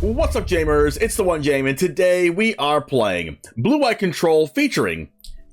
What's up, Jamers? It's the One Jam, and today we are playing Blue-White Control featuring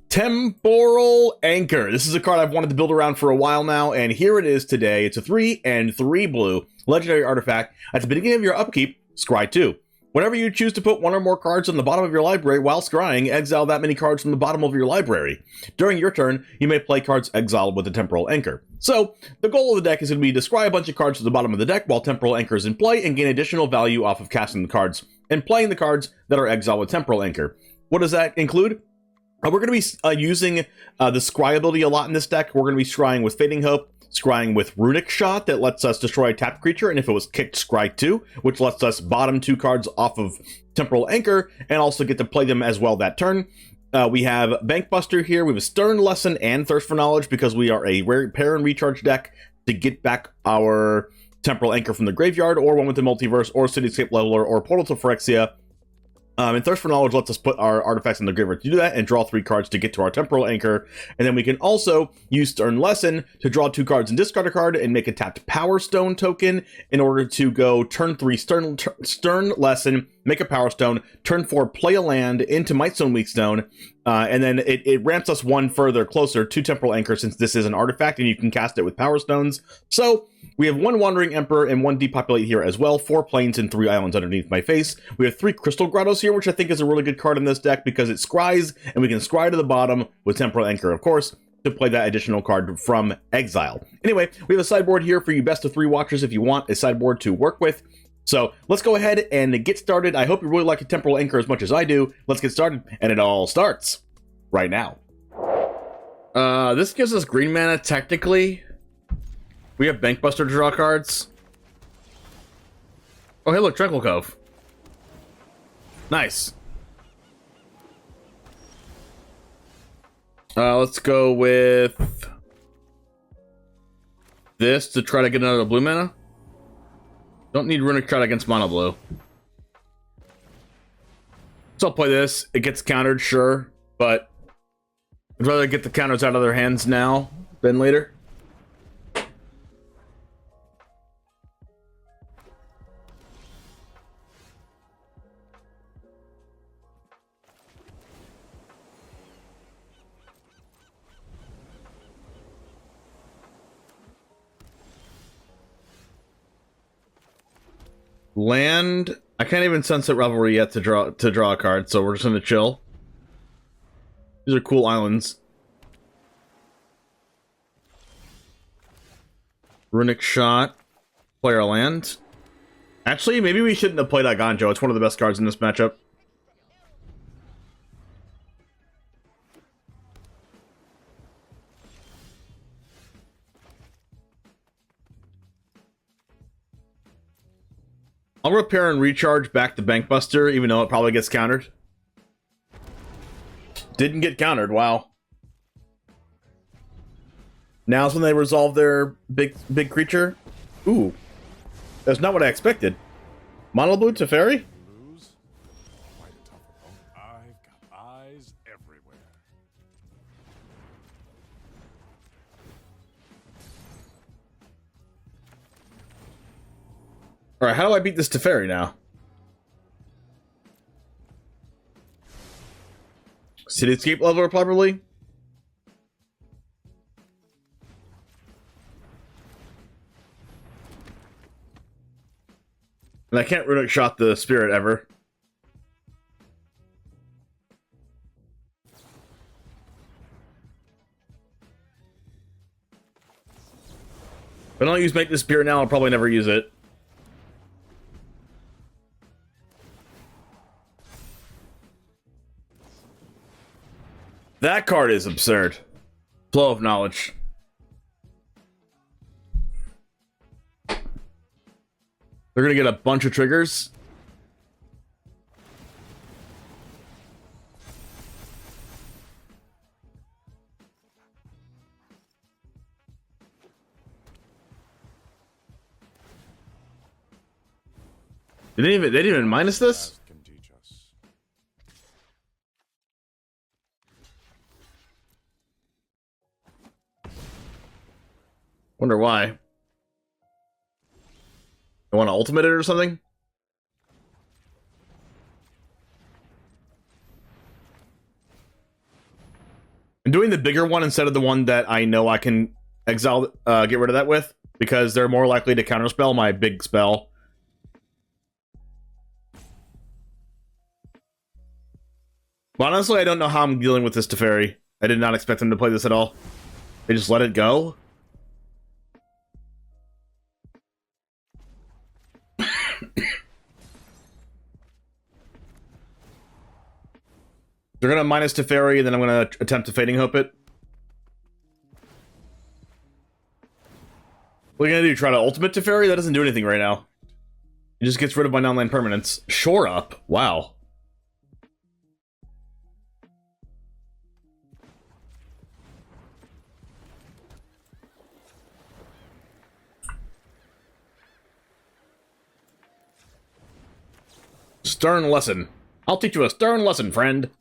Temporal Anchor. This is a card I've wanted to build around for a while now, and here it is today. It's a 3 and 3 blue legendary artifact. At the beginning of your upkeep, scry 2. Whenever you choose to put one or more cards on the bottom of your library while scrying, exile that many cards from the bottom of your library. During your turn, you may play cards exiled with the Temporal Anchor. So, the goal of the deck is going to be to scry a bunch of cards to the bottom of the deck while Temporal Anchor is in play and gain additional value off of casting the cards and playing the cards that are exiled with Temporal Anchor. What does that include? We're going to be using the scry ability a lot in this deck. We're going to be scrying with Fading Hope, scrying with Runic Shot that lets us destroy a tapped creature, and if it was kicked, scry 2, which lets us bottom 2 cards off of Temporal Anchor and also get to play them as well that turn. We have Bankbuster here. We have a Stern Lesson and Thirst for Knowledge because we are a rare pair and recharge deck to get back our Temporal Anchor from the graveyard, or one with the Multiverse, or Cityscape Leveler, or Portal to Phyrexia. And Thirst for Knowledge lets us put our artifacts in the graveyard to do that and draw 3 cards to get to our Temporal Anchor. And then we can also use Stern Lesson to draw 2 cards and discard a card and make a tapped Power Stone token in order to go turn 3 Stern Lesson, make a Power Stone, turn 4 play a land into Mightstone Weakstone, and then it ramps us one further closer to Temporal Anchor since this is an artifact and you can cast it with Power Stones. So we have 1 Wandering Emperor and 1 Depopulate here as well, 4 plains and 3 islands underneath my face. We have 3 Crystal Grottos here, which I think is a really good card in this deck because it scries, and we can scry to the bottom with Temporal Anchor, of course, to play that additional card from exile. Anyway, we have a sideboard here for you best of 3 watchers if you want a sideboard to work with. So let's go ahead and get started. I hope you really like a Temporal Anchor as much as I do. Let's get started, and it all starts right now. This gives us green mana, technically. We have Bankbuster to draw cards. Oh, hey, look, Tranquil Cove. Nice. Let's go with this to try to get another blue mana. Don't need Runic Shot against mono blue. So I'll play this. It gets countered, sure, but I'd rather get the counters out of their hands now than later. Land. I can't even Sunset Revelry yet to draw a card, so we're just gonna chill. These are cool islands. Runic Shot. Play our land. Actually, maybe we shouldn't have played Aganjo. It's one of the best cards in this matchup. I'll repair and recharge back to Bankbuster, even though it probably gets countered. Didn't get countered, wow. Now's when they resolve their big creature. Ooh. That's not what I expected. Mono blue Teferi? I've got eyes everywhere. Alright, how do I beat this Teferi now? Cityscape Leveler, probably? And I can't Runic Shot the Spirit ever. If I don't use Make the Spirit now, I'll probably never use it. That card is absurd. Flow of Knowledge. They're gonna get a bunch of triggers. They didn't even minus this? Wonder why. I want to ultimate it or something? I'm doing the bigger one instead of the one that I know I can exile, get rid of that with, because they're more likely to counterspell my big spell. But honestly, I don't know how I'm dealing with this Teferi. I did not expect them to play this at all. They just let it go. They're gonna minus Teferi, and then I'm gonna attempt to Fading Hope it. What are you gonna do? Try to ultimate Teferi? That doesn't do anything right now. It just gets rid of my non-land permanents. Shore Up? Wow. Stern lesson. I'll teach you a stern lesson, friend.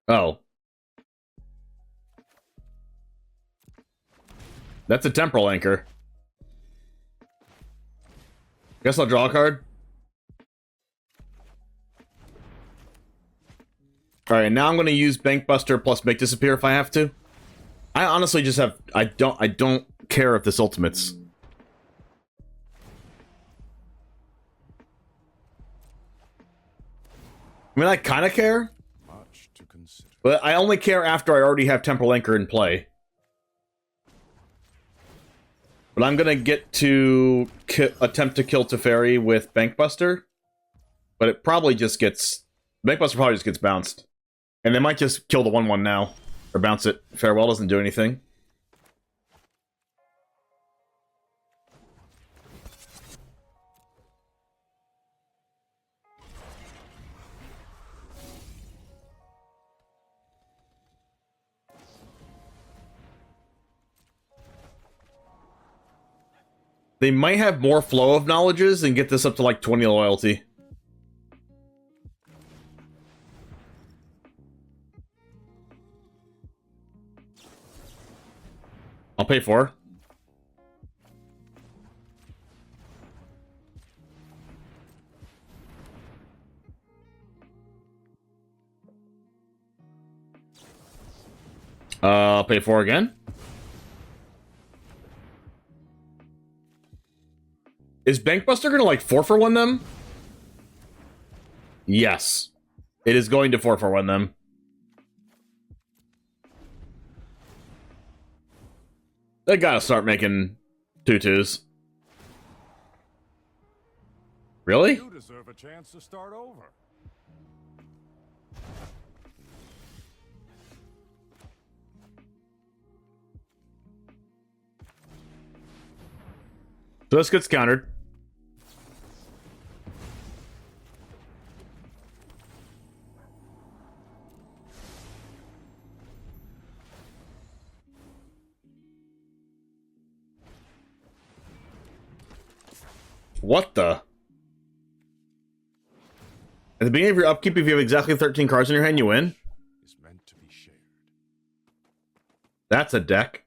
Oh. That's a temporal anchor. Guess I'll draw a card. Alright, now I'm gonna use Bankbuster plus Make Disappear if I have to. I honestly just have I don't care if this ultimates. I mean, I kind of care, Much to consider. but I only care after I already have Temporal Anchor in play. But I'm gonna get to attempt to kill Teferi with Bankbuster, but it probably just gets... Bankbuster probably just gets bounced. And they might just kill the 1/1 now, or bounce it. Farewell doesn't do anything. They might have more flow of knowledges and get this up to like 20 loyalty. I'll pay 4. I'll pay 4 again. Is Bankbuster gonna like 4-for-1 them? Yes. It is going to 4-for-1 them. They gotta start making 2/2s. Really? You deserve a chance to start over. So this gets countered. What the? At the beginning of your upkeep, if you have exactly 13 cards in your hand, you win. Is meant to be shared. That's a deck.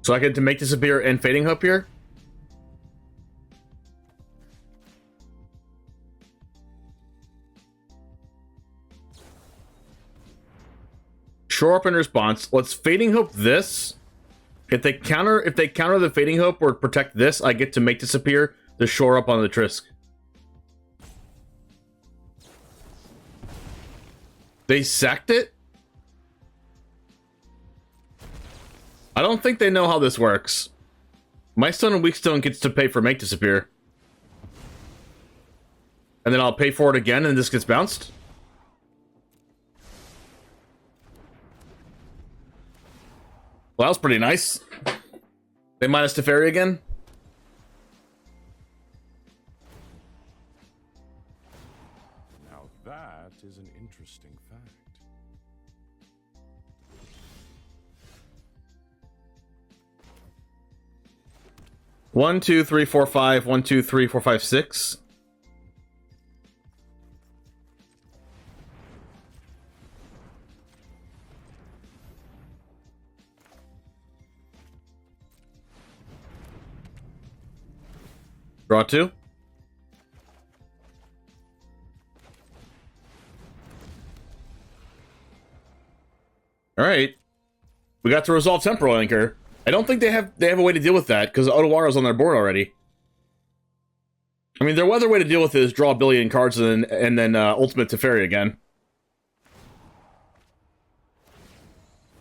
So I get to Make Disappear and Fading Hope here? Shore Up in response. Let's Fading Hope this. If they counter the Fading Hope or protect this, I get to Make Disappear the Shore Up on the Trisk. They sacked it? I don't think they know how this works. My Stone and Weak Stone gets to pay for Make Disappear. And then I'll pay for it again and this gets bounced? Well, that was pretty nice. They minus Teferi again? Now that is an interesting fact. 1, 2, 3, 4, 5. 1, 2, 3, 4, 5, 6. Draw 2. All right. We got to resolve Temporal Anchor. I don't think they have a way to deal with that because Otawara's on their board already. I mean, their other way to deal with it is draw a billion cards and then Ultimate Teferi again.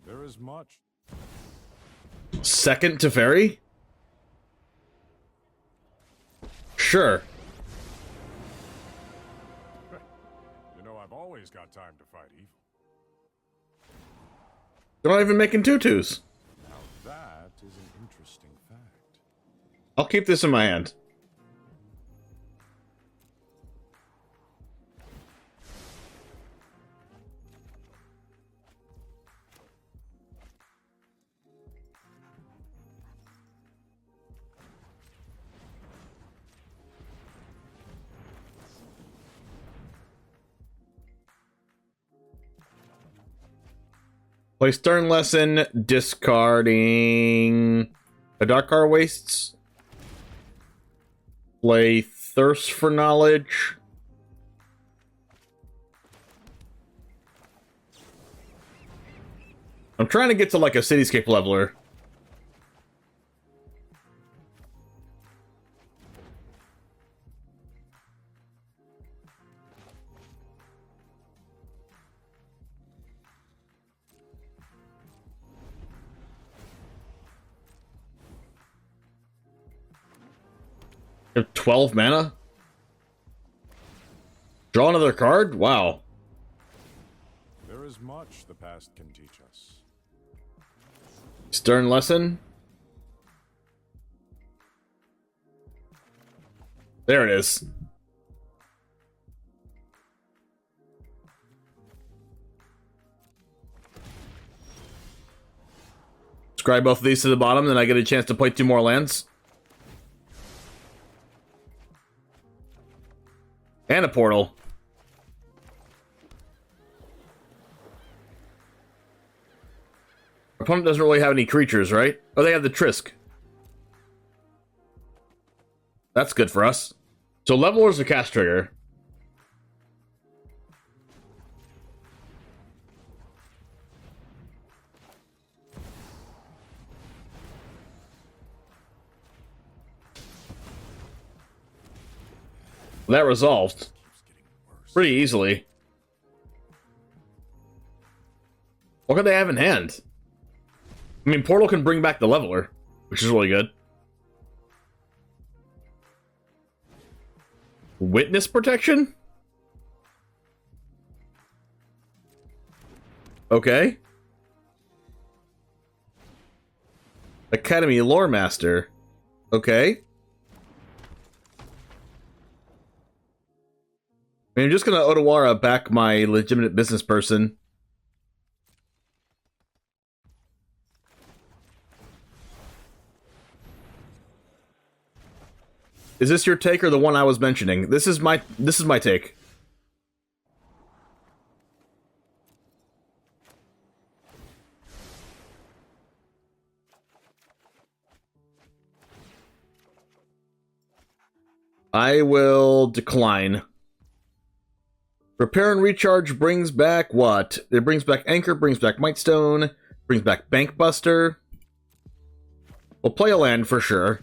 There is much. Second Teferi? Sure. You know, I've always got time to fight evil. They're not even making tutus. Now that is an interesting fact. I'll keep this in my hand. Play Stern Lesson, discarding a Darkar Wastes. Play Thirst for Knowledge. I'm trying to get to like a Cityscape leveler. You have 12 mana? Draw another card? Wow. There is much the past can teach us. Stern Lesson. There it is. Scribe both of these to the bottom, then I get a chance to play 2 more lands. And a portal. Our opponent doesn't really have any creatures, right? Oh, they have the Trisk. That's good for us. So Leveler's a cast trigger. That resolved pretty easily. What could they have in hand? I mean, Portal can bring back the Leveler, which is really good. Witness Protection? Okay. Academy Lore Master. Okay. I mean, I'm just gonna Otawara back my legitimate business person. Is this your take or the one I was mentioning? This is my take. I will decline. Repair and Recharge brings back what? It brings back Anchor, brings back Mightstone, brings back Bankbuster. We'll play a land for sure.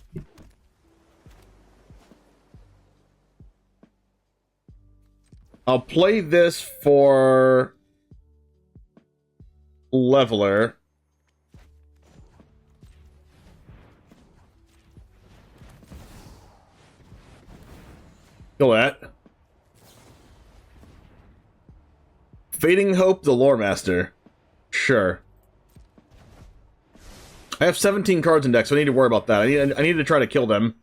I'll play this for Leveler. Kill that. Fading Hope, the Lore Master. Sure. I have 17 cards in deck, so I need to worry about that. I need to try to kill them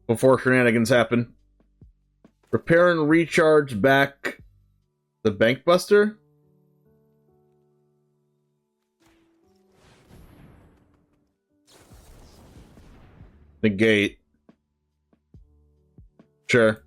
before shenanigans happen. Repair and Recharge back the Bankbuster. Negate. Sure.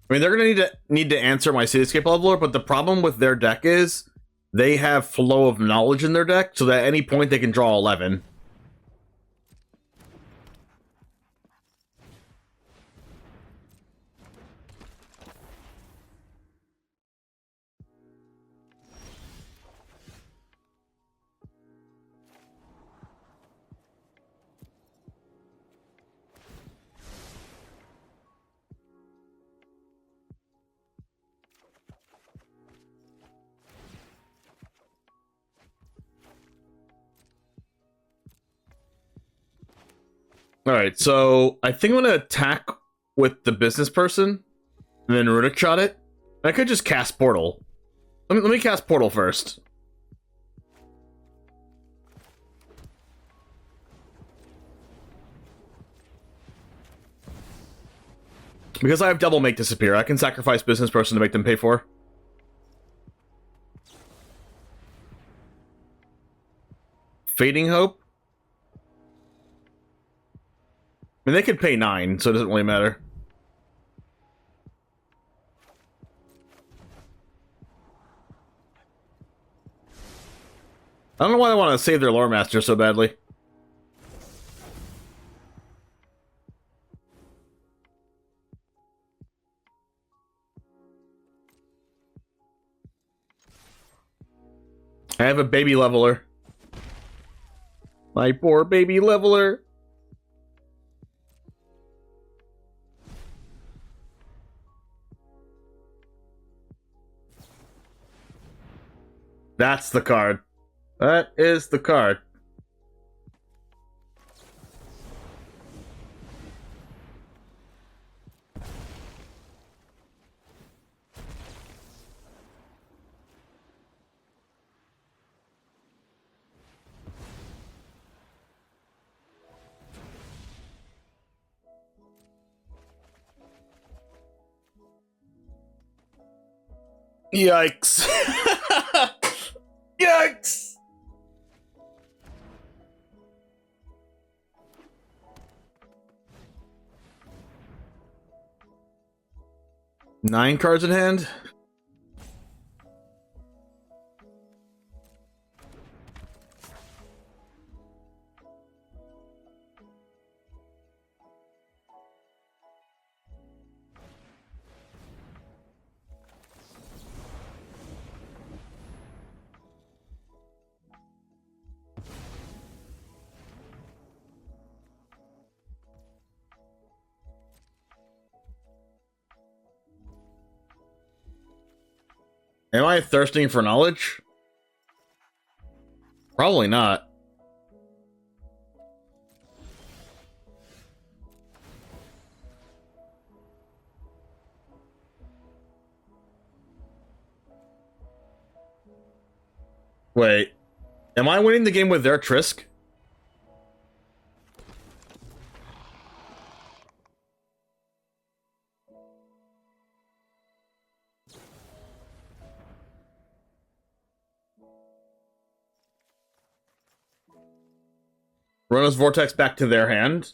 I mean, they're gonna need to answer my Cityscape Leveler, but the problem with their deck is they have Flow of Knowledge in their deck, so that at any point they can draw 11. Alright, so I think I'm gonna attack with the business person, and then Runic shot it. I could just cast Portal. Let me cast Portal first. Because I have double make disappear, I can sacrifice business person to make them pay for. Fading Hope. I mean, they could pay 9, so it doesn't really matter. I don't know why they want to save their Lore Master so badly. I have a baby leveler. My poor baby leveler. That's the card. That is the card. Yikes. Yikes. Nine cards in hand. Am I thirsting for knowledge? Probably not. Wait. Am I winning the game with their Trisk? Rona's Vortex back to their hand.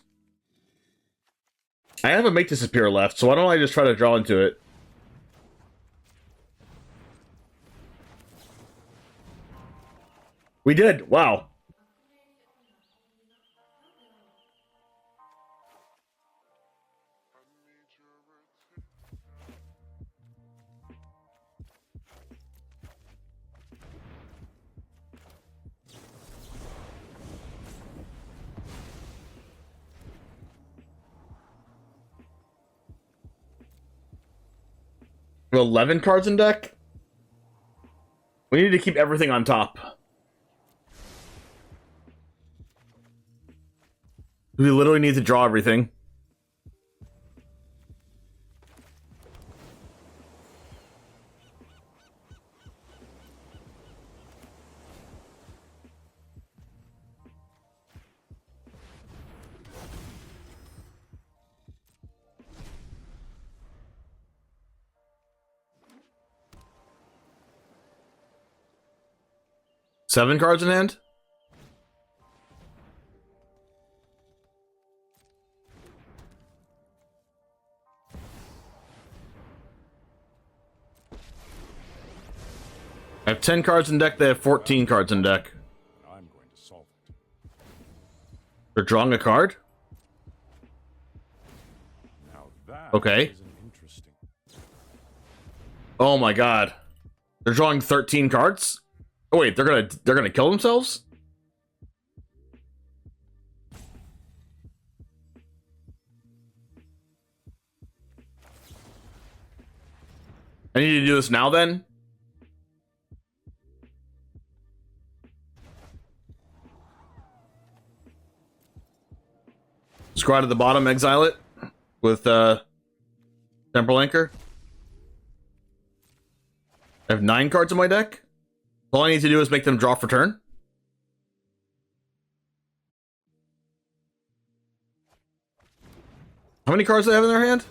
I have a Make Disappear left, so why don't I just try to draw into it? We did! Wow. We have 11 cards in deck? We need to keep everything on top. We literally need to draw everything. 7 cards in hand? I have 10 cards in deck, they have 14 cards in deck. I'm going to solve it. They're drawing a card? Now that Okay. is an interesting. Oh my god. They're drawing 13 cards? Oh wait, they're gonna kill themselves? I need to do this now then? Squad at the bottom, exile it with Temporal Anchor. I have 9 cards in my deck. All I need to do is make them draw for turn. How many cards do they have in their hand?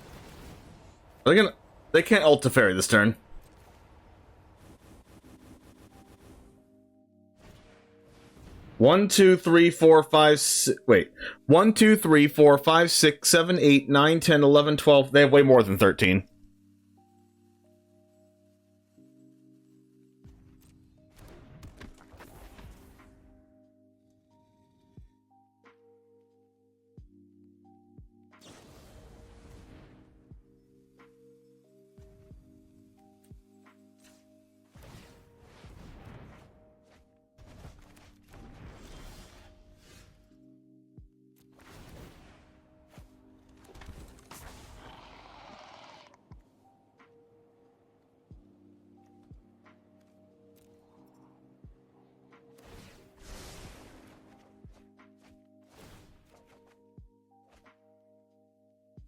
Are they gonna? They can't ult Teferi this turn. One, two, three, four, five, six, wait. 1, 2, 3, 4, 5, 6, 7, 8, 9, 10, 11, 12. They have way more than 13.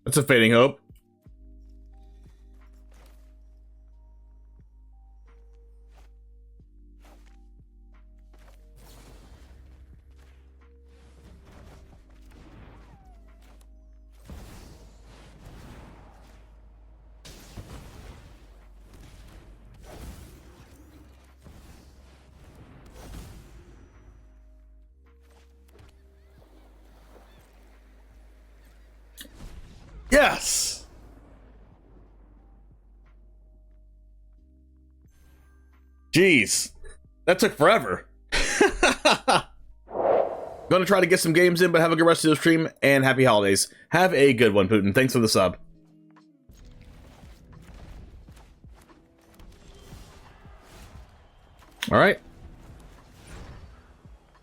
That's a fading hope. Yes! Jeez. That took forever. Gonna try to get some games in, but have a good rest of the stream, and happy holidays. Have a good one, Putin. Thanks for the sub. Alright.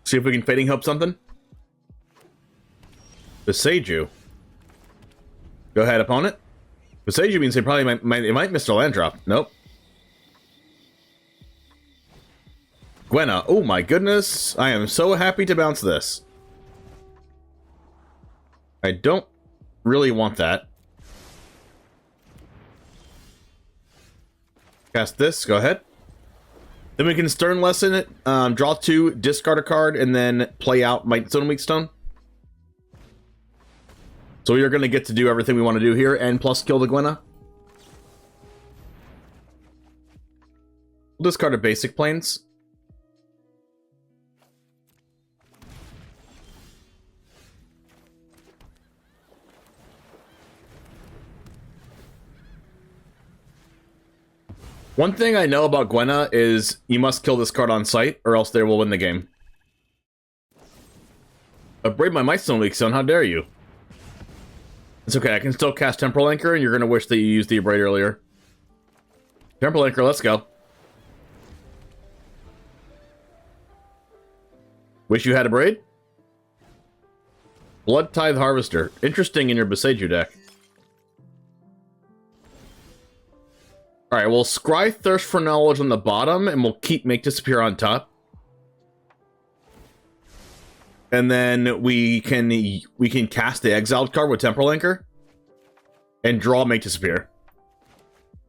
See if we can fading hope something. Beseiju. Go ahead, opponent. Beseiju means they probably might miss their land drop. Nope. Gwenna. Oh my goodness. I am so happy to bounce this. I don't really want that. Cast this. Go ahead. Then we can Stern Lesson it. Draw 2, discard a card, and then play out Might Stone, Weak Stone. So we are going to get to do everything we want to do here, and plus kill the Gwenna. We'll discard a basic planes. One thing I know about Gwenna is you must kill this card on sight, or else they will win the game. Abrade my Might Stone, Weak Stone, how dare you? It's okay, I can still cast Temporal Anchor, and you're going to wish that you used the Abrade earlier. Temporal Anchor, let's go. Wish you had Abrade? Blood Tithe Harvester. Interesting in your Beseiju deck. Alright, we'll scry Thirst for Knowledge on the bottom, and we'll keep Make Disappear on top. And then we can cast the Exiled card with Temporal Anchor. And draw Make Disappear.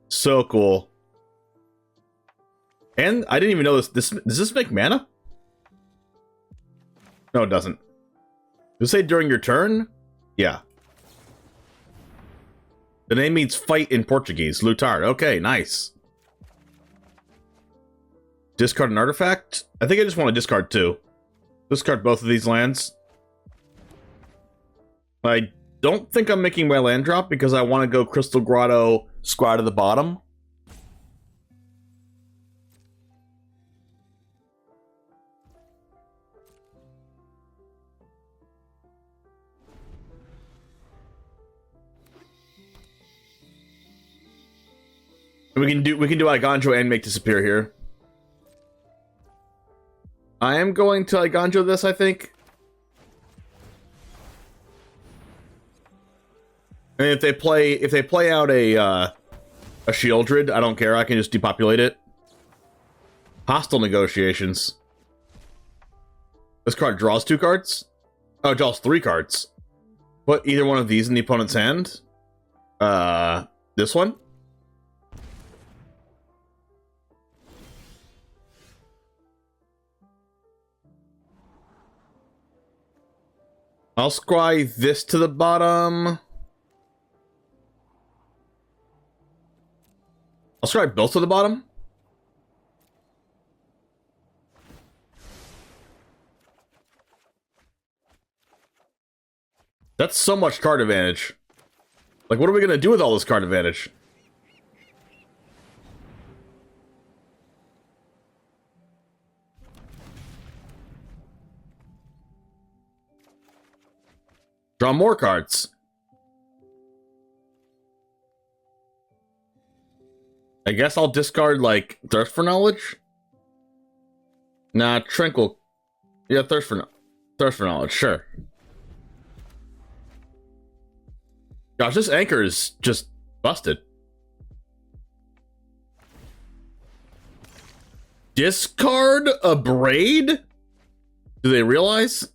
So cool. And I didn't even know this. Does this make mana? No, it doesn't. Does it say during your turn? Yeah. The name means fight in Portuguese. Lutar. Okay, nice. Discard an artifact? I think I just want to discard 2. Discard both of these lands. I don't think I'm making my land drop because I want to go Crystal Grotto, Scry to the bottom. We can do Iganjo and make disappear here. I am going to Iganjo this, I think. And if they play out a Shieldred, I don't care. I can just depopulate it. Hostile negotiations. This card draws 2 cards. Oh, it draws 3 cards. Put either one of these in the opponent's hand. This one. I'll scry this to the bottom. I'll scry both to the bottom. That's so much card advantage. Like, what are we gonna do with all this card advantage? Draw more cards. I guess I'll discard, like, Thirst for Knowledge? Nah, Tranquil. Yeah, Thirst for Knowledge, sure. Gosh, this anchor is just busted. Discard a Braid? Do they realize?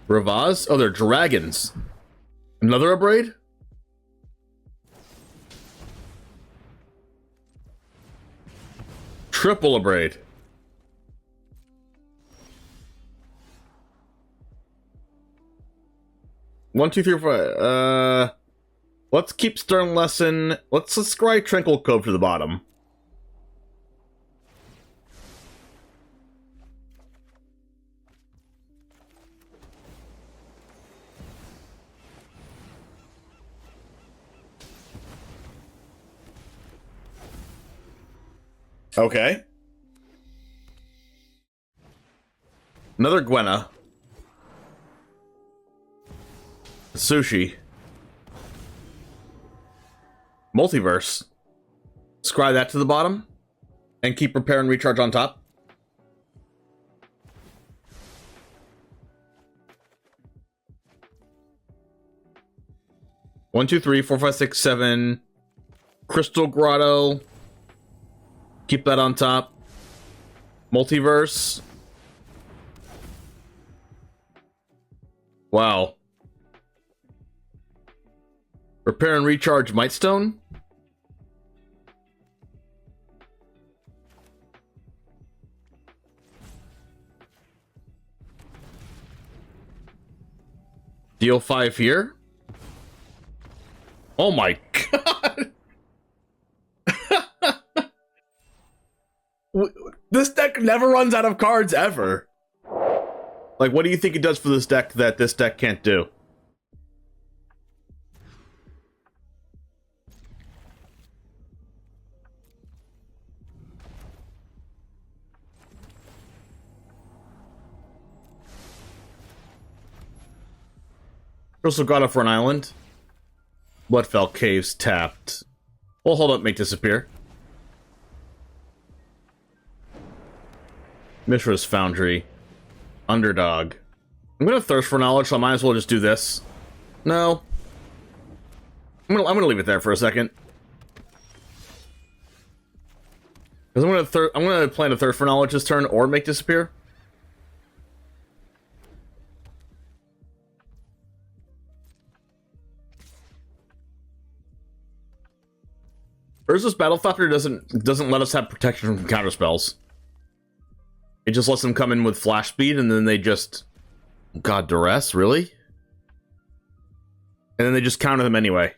Ravaz? Oh, they're dragons. Another Abrade? Triple Abrade. One, two, three, four. Let's keep Stern Lesson. Let's scry Tranquil Cove to the bottom. Okay. Another Gwenna. Sushi. Multiverse. Scry that to the bottom. And keep Repair and Recharge on top. One, two, three, four, five, six, seven. Crystal Grotto. Keep that on top. Multiverse. Wow. Repair and Recharge Mightstone. Deal 5 here. Oh my god. This deck never runs out of cards, ever. Like, what do you think it does for this deck that this deck can't do? Crystal Grotto for an island. Bloodfell Caves tapped. We'll hold up, make disappear. Mishra's Foundry. Underdog. I'm gonna Thirst for Knowledge, so I might as well just do this. No. I'm gonna leave it there for a second. Because I'm gonna plan to Thirst for Knowledge this turn or make disappear. Urza's Battle Thopter doesn't let us have protection from counter spells. It just lets them come in with flash speed, and then they just... God, Duress? Really? And then they just counter them anyway.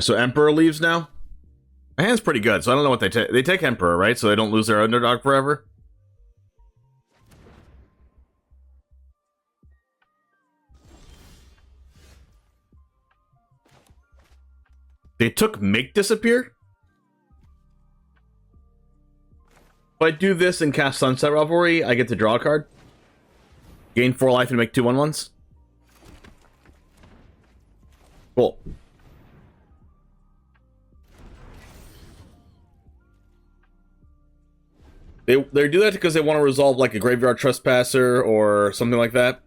So Emperor leaves now? My hand's pretty good, so I don't know what they take. They take Emperor, right? So they don't lose their underdog forever? They took Make Disappear? If I do this and cast Sunset Revelry, I get to draw a card. Gain 4 life and make 2 1/1s. Cool. They do that because they want to resolve like a Graveyard Trespasser or something like that.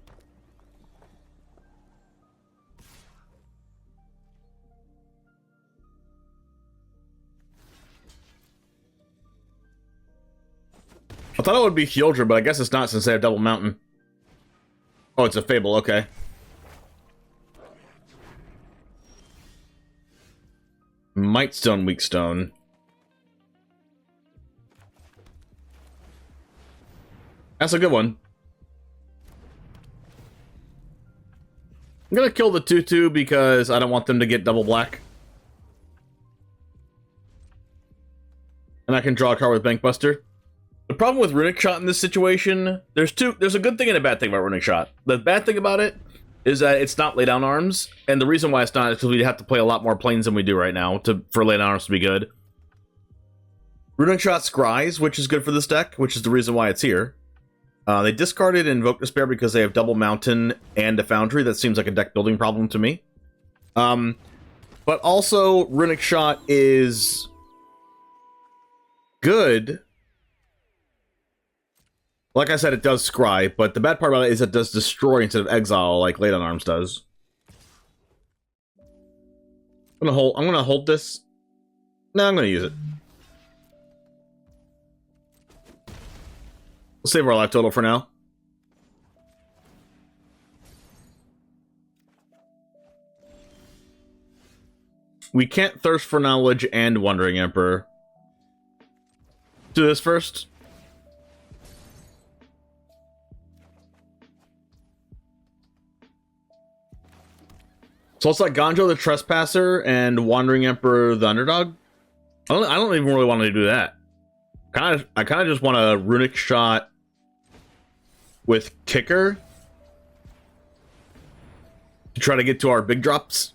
I thought it would be Hildra, but I guess it's not since they have Double Mountain. Oh, it's a Fable, okay. Mightstone, Weakstone. That's a good one. I'm gonna kill the 2/2 because I don't want them to get double black. And I can draw a card with Bankbuster. The problem with Runic Shot in this situation, there's a good thing and a bad thing about Runic Shot. The bad thing about it is that it's not lay down arms, and the reason why it's not is because we have to play a lot more planes than we do right now for lay down arms to be good. Runic Shot scries, which is good for this deck, which is the reason why it's here. They discarded Invoke Despair because they have Double Mountain and a Foundry. That seems like a deck building problem to me. But also, Runic Shot is good. Like I said, it does scry, but the bad part about it is it does destroy instead of exile, like Lay Down Arms does. I'm gonna hold this. No, I'm gonna use it. We'll save our life total for now. We can't Thirst for Knowledge and Wandering Emperor. Do this first. So it's like Ganjo the Trespasser and Wandering Emperor the underdog. I don't even really want to do that. I kind of just want a Runic Shot with Kicker to try to get to our big drops.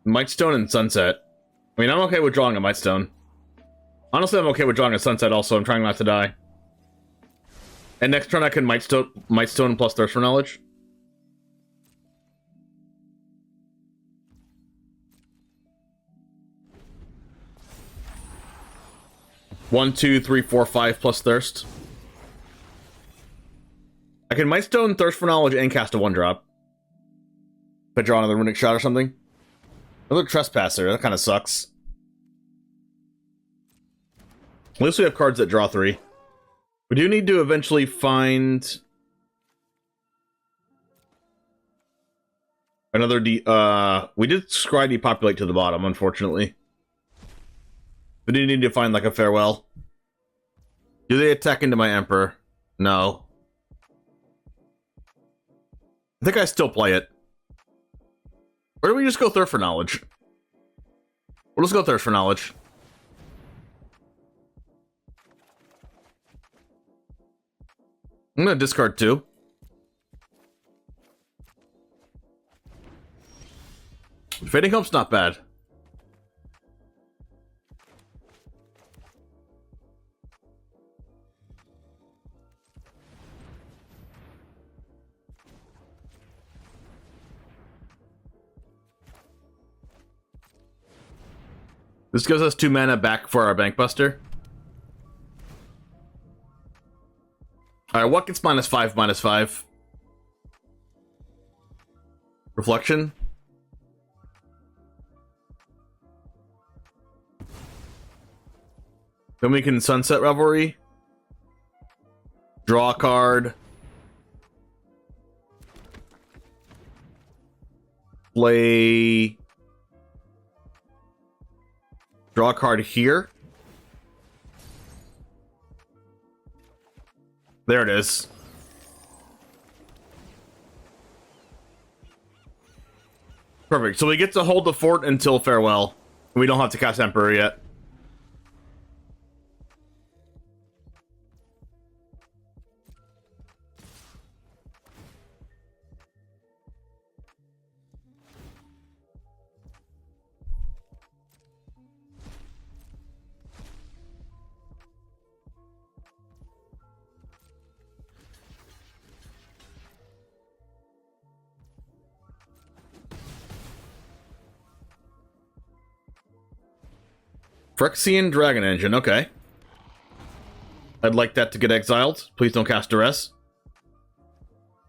Mightstone and Sunset. I mean, I'm okay with drawing a Mightstone. Honestly, I'm okay with drawing a Sunset also. I'm trying not to die. And next turn I can Mightstone plus Thirst for Knowledge. One, two, three, four, 5 plus Thirst. I can Mightstone, Thirst for Knowledge, and cast a 1-drop. If I draw another Runic Shot or something. Another Trespasser, that kind of sucks. At least we have cards that draw 3. We do need to eventually find another we did scry depopulate to the bottom, unfortunately. We do need to find like a farewell. Do they attack into my Emperor? No. I think I still play it. Or do we just go Thirst for Knowledge? We'll just go Thirst for Knowledge. I'm gonna discard 2. Fading Hope's not bad. This gives us 2 mana back for our Bankbuster. Alright, what gets -5, -5? Reflection? Then we can Sunset Revelry. Draw a card. Play... Draw a card here. There it is. Perfect. So we get to hold the fort until farewell. We don't have to cast Emperor yet. Phyrexian Dragon Engine, okay. I'd like that to get exiled. Please don't cast Duress.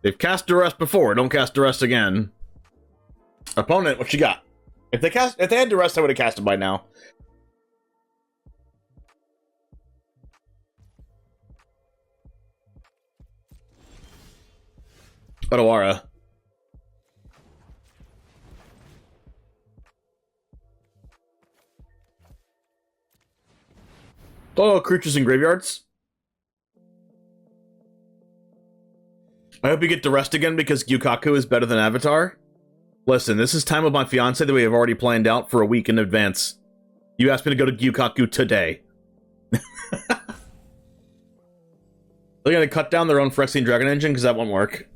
They've cast Duress before, don't cast Duress again. Opponent, what you got? If they had Duress, I would have cast it by now. Otawara. Oh, creatures in graveyards. I hope you get to rest again because Gyukaku is better than Avatar. Listen, this is time with my fiance that we have already planned out for a week in advance. You asked me to go to Gyukaku today. They're gonna cut down their own Phyrexian Dragon Engine because that won't work.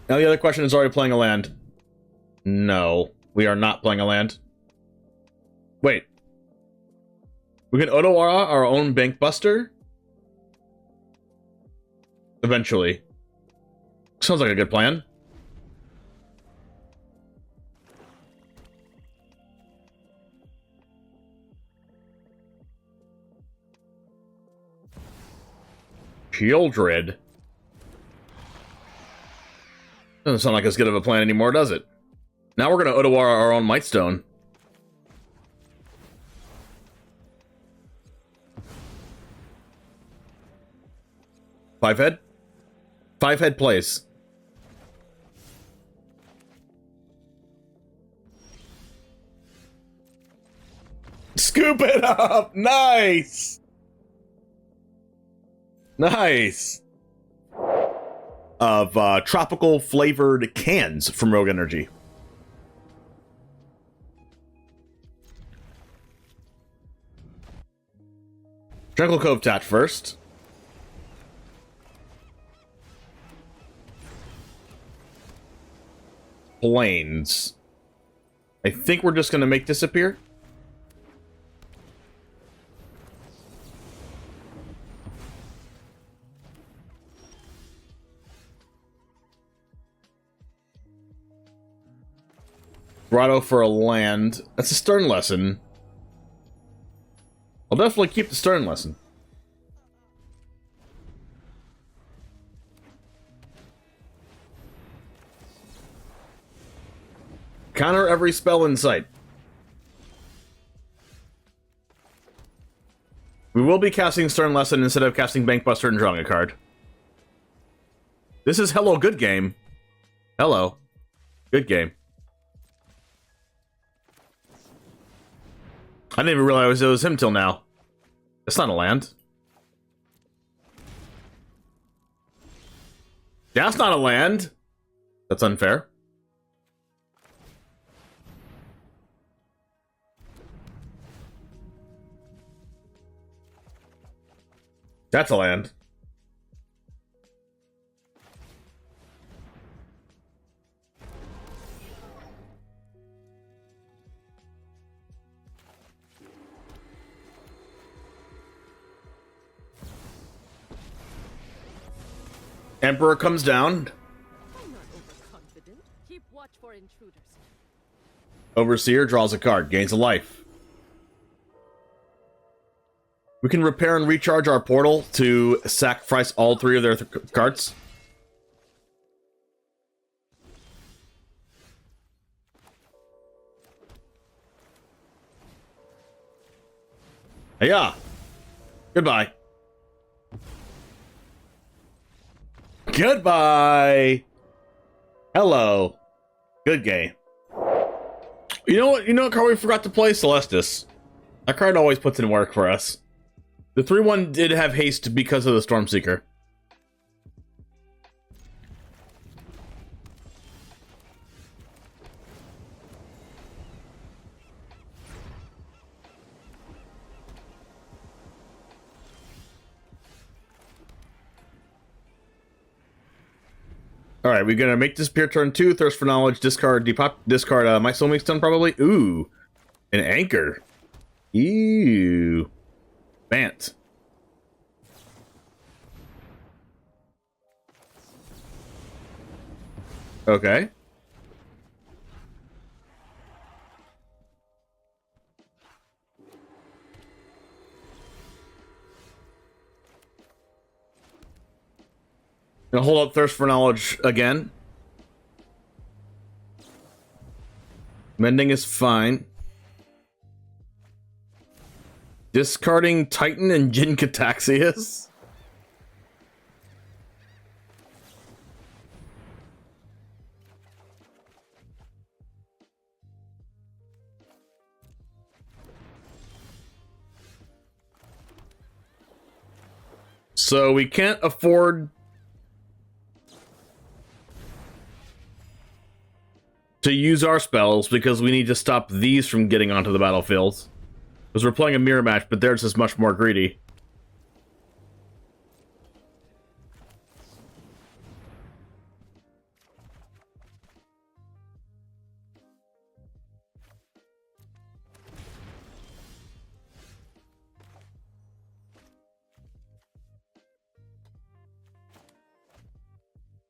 Now the other question is, are we playing a land? No, we are not playing a land. Wait. We can Otawara our own Bank Buster? Eventually. Sounds like a good plan. Shieldred. Doesn't sound like as good of a plan anymore, does it? Now we're gonna Otawara our own Mightstone. 5-head? 5-head plays. Scoop it up! Nice! Nice! Of tropical flavored cans from Rogue Energy. Tranquil Cove Tat first. Plains. I think we're just going to make disappear. Grotto for a land. That's a Stern Lesson. I'll definitely keep the Stern Lesson. Counter every spell in sight. We will be casting Stern Lesson instead of casting Bankbuster and drawing a card. This is Hello Good Game. Hello. Good game. I didn't even realize it was him till now. That's not a land. That's not a land. That's unfair. That's a land. Emperor comes down. I'm not overconfident. Keep watch for intruders. Overseer draws a card, gains a life. We can repair and recharge our portal to sacrifice all three of their cards. Yeah. Goodbye. Goodbye. Hello. Good game. You know what? You know what card we forgot to play? Celestis. That card always puts in work for us. The 3-1 did have haste because of the Stormseeker. All right, we're gonna make disappear turn 2, thirst for knowledge, discard depop, discard my soulmate stun probably. Ooh, an anchor. Ew, Bant. Okay. Gonna hold up thirst for knowledge again. Mending is fine. Discarding Titan and Jin Cataxias. So we can't afford to use our spells because we need to stop these from getting onto the battlefield. Because we're playing a mirror match, but theirs is much more greedy.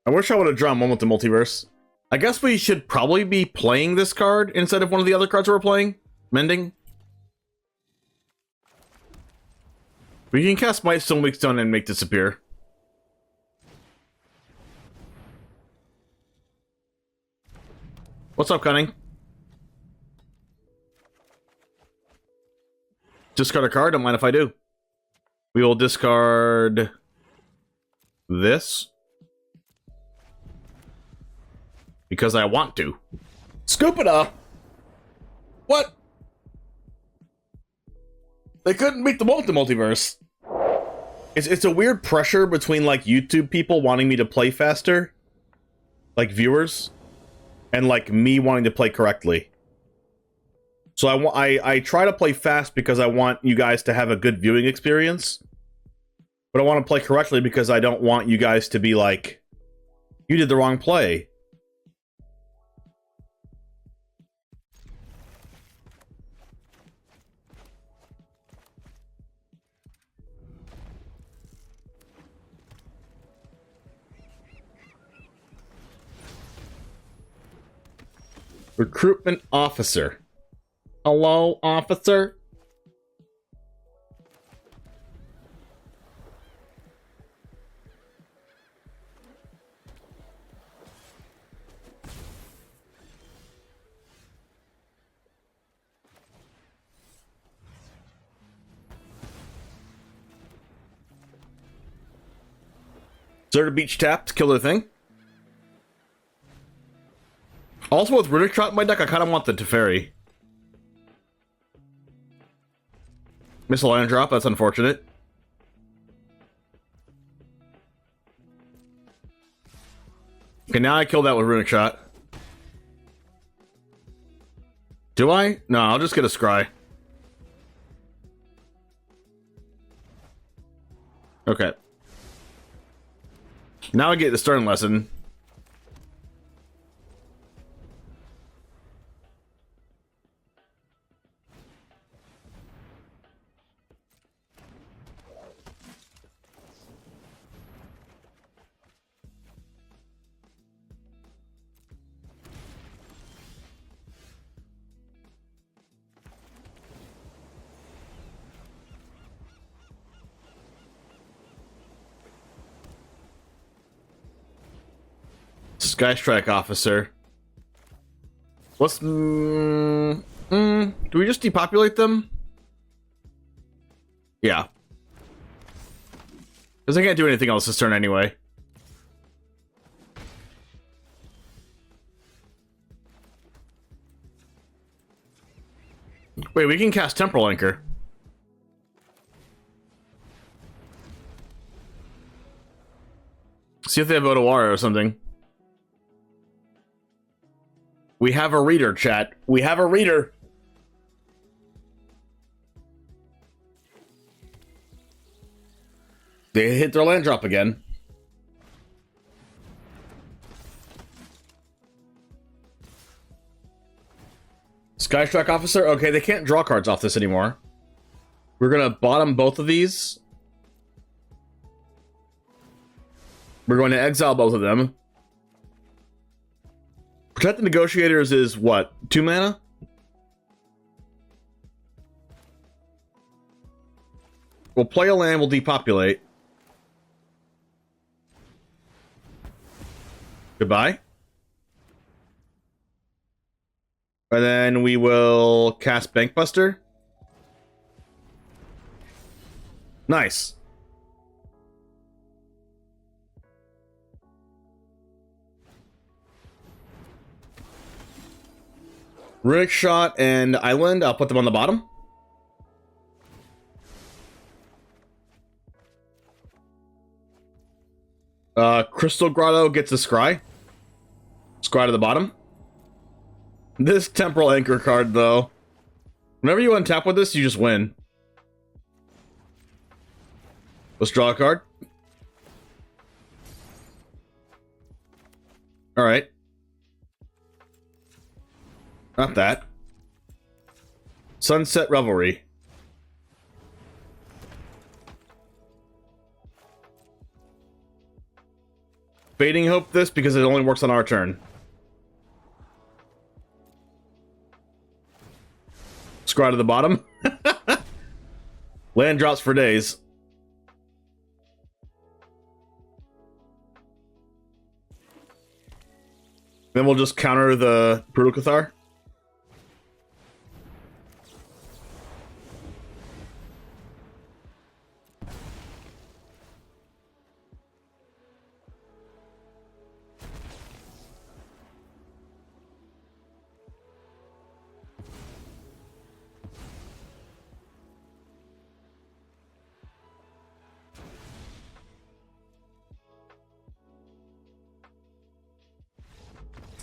I wish I would have drawn one with the multiverse. I guess we should probably be playing this card instead of one of the other cards we're playing. Mending. We can cast Might Stone, Weak Stone, and make disappear. What's up, Cunning? Discard a card, don't mind if I do. We will discard this. Because I want to. Scoop it up! What? They couldn't beat the multiverse. It's a weird pressure between, like, YouTube people wanting me to play faster, like viewers, and, like, me wanting to play correctly. So I try to play fast because I want you guys to have a good viewing experience, but I want to play correctly because I don't want you guys to be like, you did the wrong play. Recruitment officer. Hello, officer? Desert Beach tapped, kill the thing. Also, with Runic Trot in my deck, I kind of want the Teferi. Missile land drop, that's unfortunate. Okay, now I kill that with Runic Shot. Do I? No, I'll just get a Scry. Okay. Now I get the Stern Lesson. Sky Strike Officer. What's... do we just depopulate them? Yeah. Because I can't do anything else this turn anyway. Wait, we can cast Temporal Anchor. See if they have Otawara or something. We have a reader, chat. We have a reader. They hit their land drop again. Skystrike Officer? Okay, they can't draw cards off this anymore. We're gonna bottom both of these. We're going to exile both of them. Protect the Negotiators is what? 2 mana? We'll play a land, we'll depopulate. Goodbye. And then we will cast Bankbuster. Nice. Runic Shot and Island, I'll put them on the bottom. Crystal Grotto gets a Scry. Scry to the bottom. This Temporal Anchor card, though. Whenever you untap with this, you just win. Let's draw a card. Alright. Not that. Sunset Revelry. Fading Hope this because it only works on our turn. Scry to the bottom. Land drops for days. Then we'll just counter the Brutal Cathar.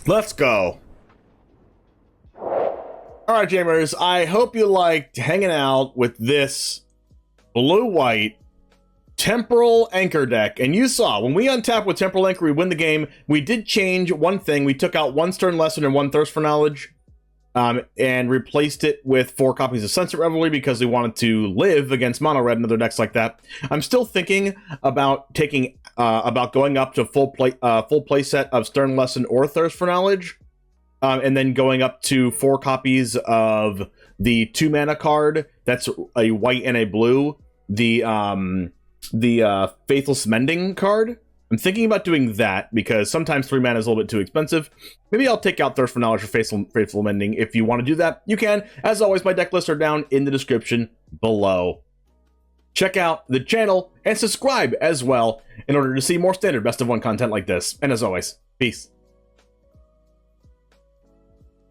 Let's go. Alright, Jamers, I hope you liked hanging out with this blue-white Temporal Anchor deck. And you saw, when we untap with Temporal Anchor, we win the game. We did change one thing. We took out 1 Stern Lesson and 1 Thirst for Knowledge, and replaced it with 4 copies of Sunset Revelry because we wanted to live against Mono Red and other decks like that. I'm still thinking about taking about going up to full play set of Stern Lesson or Thirst for Knowledge, and then going up to 4 copies of the 2 mana card that's a white and a blue, the Faithless Mending card. I'm thinking about doing that because sometimes 3 mana is a little bit too expensive. Maybe I'll take out Thirst for Knowledge or Faithful Mending. If you want to do that, you can. As always, my deck lists are down in the description below. Check out the channel and subscribe as well in order to see more standard best of 1 content like this. And as always, peace.